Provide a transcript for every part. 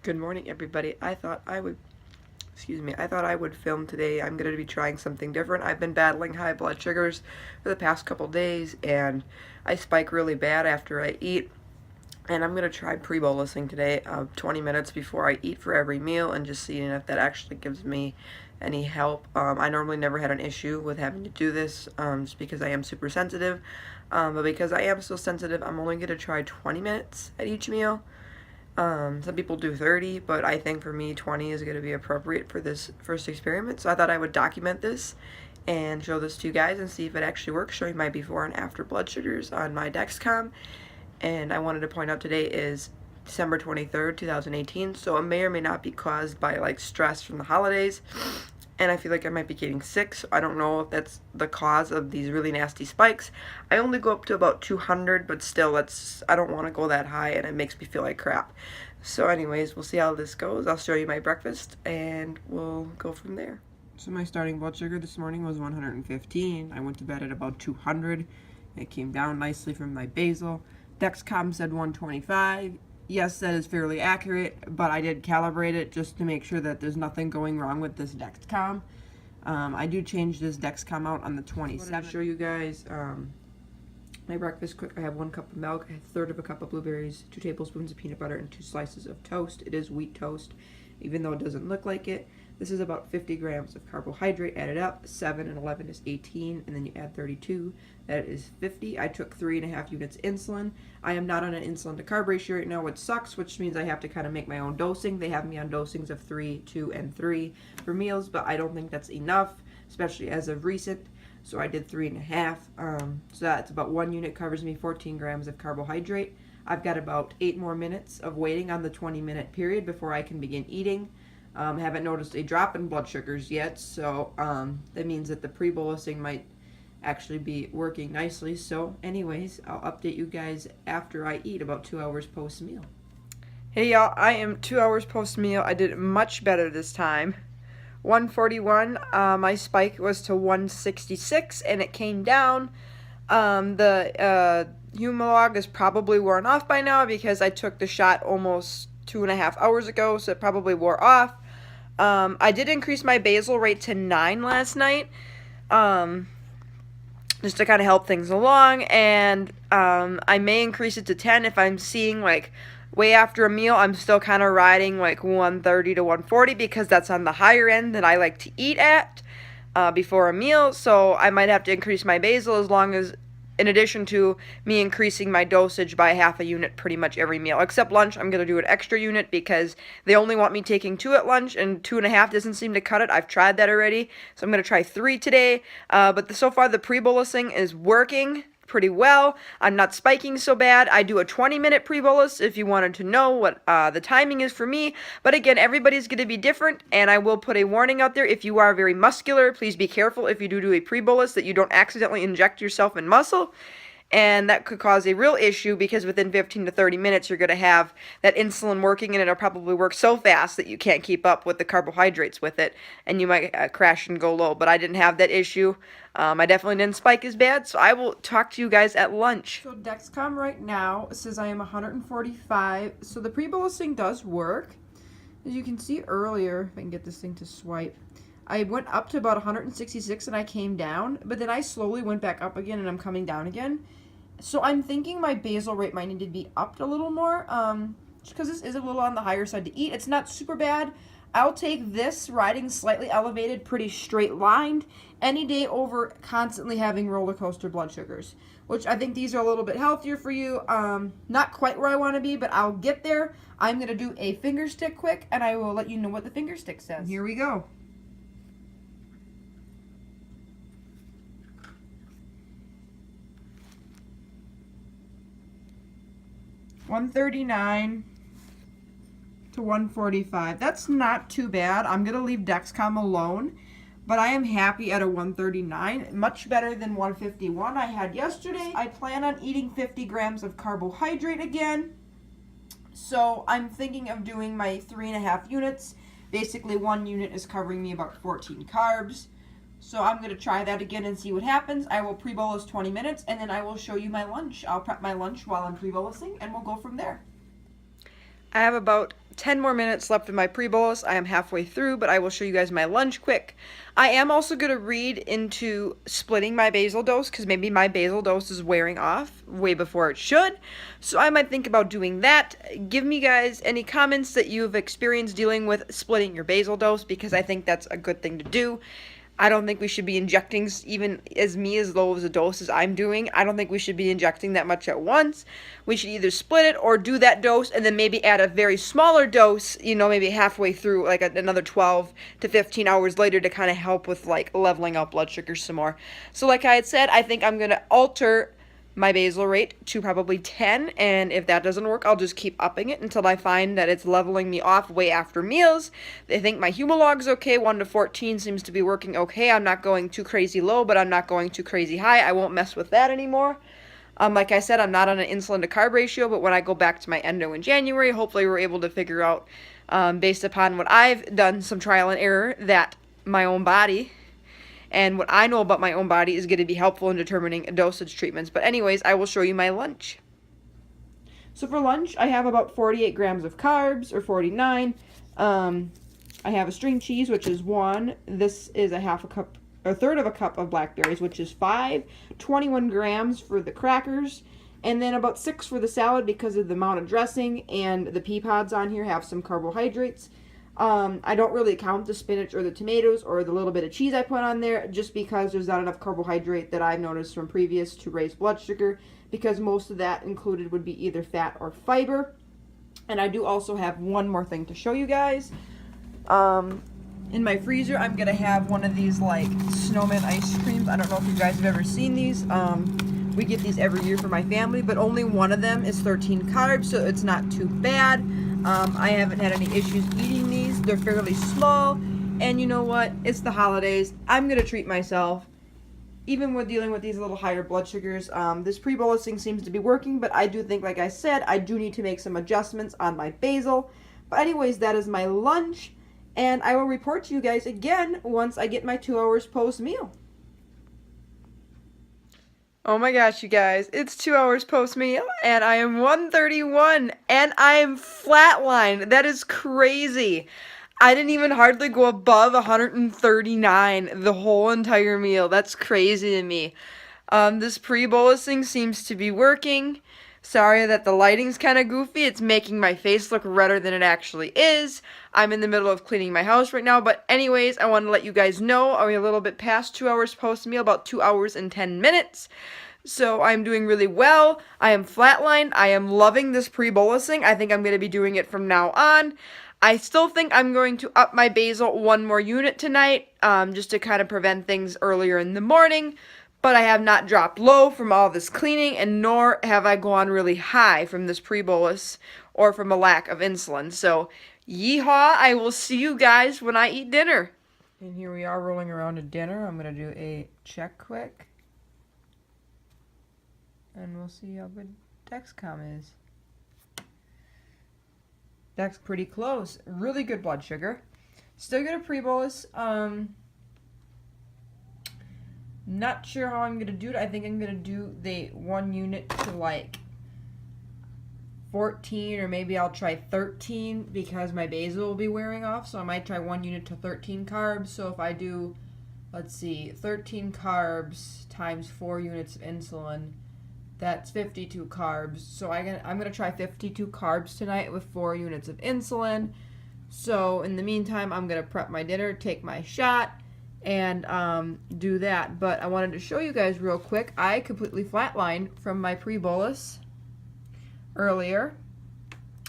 Good morning, everybody. I thought I would film today. I'm going to be trying something different. I've been battling high blood sugars for the past couple days, and I spike really bad after I eat. And I'm going to try pre-bolusing today, 20 minutes before I eat for every meal, and just seeing if that actually gives me any help. I normally never had an issue with having to do this, just because I am super sensitive. But because I am so sensitive, I'm only going to try 20 minutes at each meal. Some people do 30, but I think for me 20 is going to be appropriate for this first experiment. So I thought I would document this and show this to you guys and see if it actually works, showing my before and after blood sugars on my Dexcom. And I wanted to point out today is December 23rd, 2018, so it may or may not be caused by like stress from the holidays. And I feel like I might be getting sick, so I don't know if that's the cause of these really nasty spikes. I only go up to about 200, but still, I don't want to go that high, and it makes me feel like crap. So anyways, we'll see how this goes. I'll show you my breakfast, and we'll go from there. So my starting blood sugar this morning was 115. I went to bed at about 200. It came down nicely from my basal. Dexcom said 125. Yes, that is fairly accurate, but I did calibrate it just to make sure that there's nothing going wrong with this Dexcom. I do change this Dexcom out on the 27th. I'll show you guys my breakfast quick. I have 1 cup of milk, a third of a cup of blueberries, 2 tablespoons of peanut butter, and 2 slices of toast. It is wheat toast, even though it doesn't look like it. This is about 50 grams of carbohydrate added up. 7 and 11 is 18, and then you add 32. That is 50. I took 3.5 units insulin. I am not on an insulin to carb ratio right now, which sucks, which means I have to kind of make my own dosing. They have me on dosings of 3, 2, and 3 for meals, but I don't think that's enough, especially as of recent. So I did 3.5. So that's about 1 unit covers me 14 grams of carbohydrate. I've got about 8 more minutes of waiting on the 20-minute period before I can begin eating. Haven't noticed a drop in blood sugars yet, so that means that the pre-bolusing might actually be working nicely. So anyways, I'll update you guys after I eat, about 2 hours post-meal. Hey y'all, I am 2 hours post-meal. I did much better this time. 141, my spike was to 166, and it came down. The Humalog is probably worn off by now because I took the shot almost 2.5 hours ago, so it probably wore off. I did increase my basal rate to 9 last night, just to kind of help things along, and I may increase it to 10 if I'm seeing like way after a meal I'm still kind of riding like 130 to 140 because that's on the higher end that I like to eat at before a meal. So I might have to increase my basal as long as, in addition to me increasing my dosage by half a unit pretty much every meal. Except lunch, I'm going to do an extra unit because they only want me taking 2 at lunch, and 2.5 doesn't seem to cut it. I've tried that already, so I'm going to try 3 today. But so far, the pre-bolusing is working pretty well. I'm not spiking so bad. I do a 20-minute pre-bolus if you wanted to know what the timing is for me. But again, everybody's going to be different, and I will put a warning out there. If you are very muscular, please be careful if you do a pre-bolus that you don't accidentally inject yourself in muscle. And that could cause a real issue because within 15 to 30 minutes, you're going to have that insulin working, and it'll probably work so fast that you can't keep up with the carbohydrates with it, and you might crash and go low. But I didn't have that issue. I definitely didn't spike as bad, so I will talk to you guys at lunch. So Dexcom right now says I am 145, so the pre-bolusing does work. As you can see earlier, if I can get this thing to swipe, I went up to about 166 and I came down, but then I slowly went back up again and I'm coming down again. So I'm thinking my basal rate might need to be upped a little more, because this is a little on the higher side to eat. It's not super bad. I'll take this riding slightly elevated, pretty straight lined, any day over constantly having roller coaster blood sugars, which I think these are a little bit healthier for you. Not quite where I want to be, but I'll get there. I'm going to do a finger stick quick, and I will let you know what the finger stick says. Here we go. $139 to 145. That's not too bad. I'm going to leave Dexcom alone, but I am happy at a 139. Much better than 151 I had yesterday. I plan on eating 50 grams of carbohydrate again, so I'm thinking of doing my 3.5 units. Basically, 1 unit is covering me about 14 carbs. So I'm going to try that again and see what happens. I will pre-bolus 20 minutes, and then I will show you my lunch. I'll prep my lunch while I'm pre-bolusing, and we'll go from there. I have about 10 more minutes left of my pre-bolus. I am halfway through, but I will show you guys my lunch quick. I am also going to read into splitting my basal dose because maybe my basal dose is wearing off way before it should. So I might think about doing that. Give me guys any comments that you've experienced dealing with splitting your basal dose because I think that's a good thing to do. I don't think we should be injecting, even as low as a dose as I'm doing. I don't think we should be injecting that much at once. We should either split it or do that dose and then maybe add a very smaller dose, you know, maybe halfway through, like another 12 to 15 hours later to kind of help with, like, leveling out blood sugar some more. So like I had said, I think I'm going to alter my basal rate to probably 10, and if that doesn't work, I'll just keep upping it until I find that it's leveling me off way after meals. I think my Humalog's okay. 1 to 14 seems to be working okay. I'm not going too crazy low, but I'm not going too crazy high. I won't mess with that anymore. Like I said, I'm not on an insulin to carb ratio, but when I go back to my endo in January, hopefully we're able to figure out, based upon what I've done, some trial and error, that my own body and what I know about my own body is going to be helpful in determining dosage treatments. But anyways, I will show you my lunch. So for lunch, I have about 48 grams of carbs, or 49. I have a string cheese, which is 1. This is a third of a cup of blackberries, which is 5. 21 grams for the crackers. And then about 6 for the salad because of the amount of dressing, and the pea pods on here have some carbohydrates. I don't really count the spinach or the tomatoes or the little bit of cheese I put on there just because there's not enough carbohydrate that I've noticed from previous to raise blood sugar, because most of that included would be either fat or fiber. And I do also have one more thing to show you guys. In my freezer, I'm going to have one of these like snowman ice creams. I don't know if you guys have ever seen these. We get these every year for my family, but only one of them is 13 carbs, so it's not too bad. I haven't had any issues eating these. They're fairly small, and you know what? It's the holidays. I'm going to treat myself. Even with dealing with these little higher blood sugars, this pre-bolusing seems to be working, but I do think, like I said, I do need to make some adjustments on my basal. But anyways, that is my lunch, and I will report to you guys again once I get my 2 hours post-meal. Oh my gosh, you guys, it's 2 hours post-meal, and I am 131, and I am flatlined. That is crazy. I didn't even hardly go above 139 the whole entire meal. That's crazy to me. This pre-bolusing seems to be working. Sorry that the lighting's kind of goofy. It's making my face look redder than it actually is. I'm in the middle of cleaning my house right now. But anyways, I want to let you guys know I'm a little bit past 2 hours post-meal, about 2 hours and 10 minutes. So I'm doing really well. I am flatlined. I am loving this pre-bolusing. I think I'm going to be doing it from now on. I still think I'm going to up my basal 1 more unit tonight, just to kind of prevent things earlier in the morning. But I have not dropped low from all this cleaning, and nor have I gone really high from this pre-bolus or from a lack of insulin. So, yeehaw, I will see you guys when I eat dinner. And here we are rolling around to dinner. I'm going to do a check quick. And we'll see how good Dexcom is. That's pretty close. Really good blood sugar. Still get a pre-bolus. Not sure how I'm going to do it. I think I'm going to do the 1 unit to like 14, or maybe I'll try 13 because my basal will be wearing off. So I might try 1 unit to 13 carbs. So if I do, let's see, 13 carbs times 4 units of insulin, that's 52 carbs. So I'm going to try 52 carbs tonight with 4 units of insulin. So in the meantime, I'm going to prep my dinner, take my shot, and do that. But I wanted to show you guys real quick. I completely flatlined from my pre-bolus earlier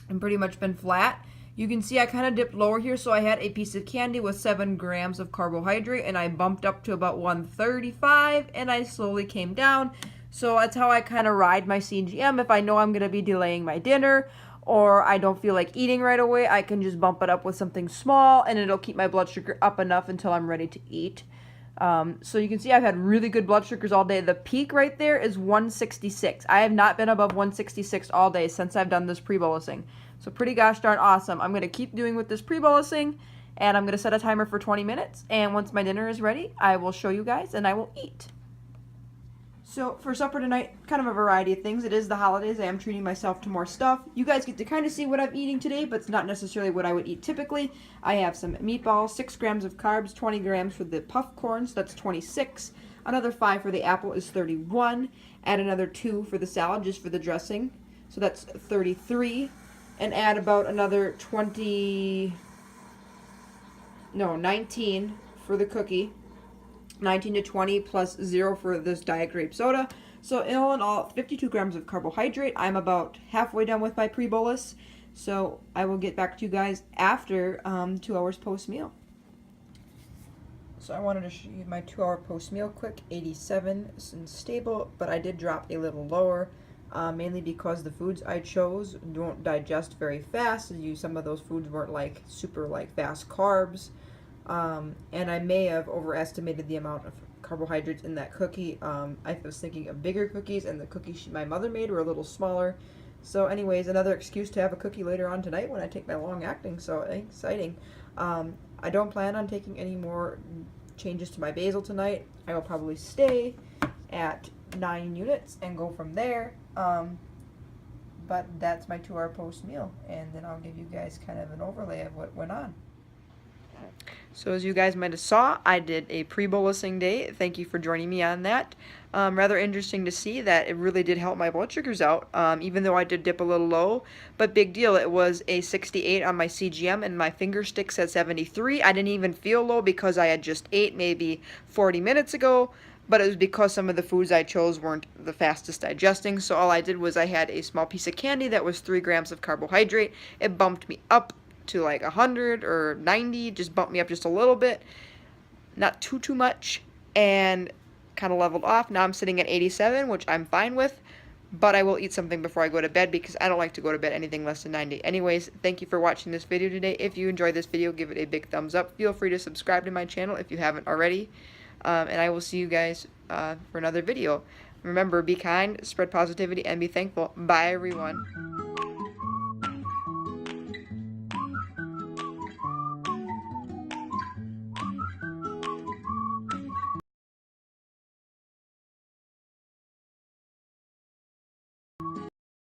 and pretty much been flat. You can see I kind of dipped lower here, so I had a piece of candy with 7 grams of carbohydrate, and I bumped up to about 135, and I slowly came down. So that's how I kind of ride my CGM. If I know I'm going to be delaying my dinner, or I don't feel like eating right away, I can just bump it up with something small, and it'll keep my blood sugar up enough until I'm ready to eat. So you can see I've had really good blood sugars all day. The peak right there is 166. I have not been above 166 all day since I've done this pre-bolusing. So pretty gosh darn awesome. I'm going to keep doing with this pre-bolusing, and I'm going to set a timer for 20 minutes. And once my dinner is ready, I will show you guys, and I will eat. So for supper tonight, kind of a variety of things. It is the holidays. I am treating myself to more stuff. You guys get to kind of see what I'm eating today, but it's not necessarily what I would eat typically. I have some meatballs, 6 grams of carbs, 20 grams for the puff corn, so that's 26. Another 5 for the apple is 31. Add another 2 for the salad, just for the dressing, so that's 33. And add about another 19 for the cookie. 19 to 20 plus 0 for this diet grape soda. So in all, 52 grams of carbohydrate. I'm about halfway done with my pre-bolus. So I will get back to you guys after 2 hours post-meal. So I wanted to show you my 2 hour post-meal quick. 87 is stable, but I did drop a little lower. Mainly because the foods I chose don't digest very fast. Some of those foods weren't like super like fast carbs. And I may have overestimated the amount of carbohydrates in that cookie. I was thinking of bigger cookies, and the cookies my mother made were a little smaller. So anyways, another excuse to have a cookie later on tonight when I take my long acting, so exciting. I don't plan on taking any more changes to my basal tonight. I will probably stay at 9 units and go from there. But that's my 2 hour post meal, and then I'll give you guys kind of an overlay of what went on. So as you guys might have saw, I did a pre-bolusing day. Thank you for joining me on that. Rather interesting to see that it really did help my blood sugars out, even though I did dip a little low. But big deal, it was a 68 on my CGM, and my finger stick said 73. I didn't even feel low because I had just ate maybe 40 minutes ago. But it was because some of the foods I chose weren't the fastest digesting. So all I did was I had a small piece of candy that was 3 grams of carbohydrate. It bumped me up to like 100 or 90, just bumped me up just a little bit, not too much, and kind of leveled off. Now I'm sitting at 87, which I'm fine with, but I will eat something before I go to bed because I don't like to go to bed anything less than 90. Anyways, thank you for watching this video today. If you enjoyed this video, give it a big thumbs up. Feel free to subscribe to my channel if you haven't already, and I will see you guys for another video. Remember, be kind, spread positivity, and be thankful. Bye, everyone.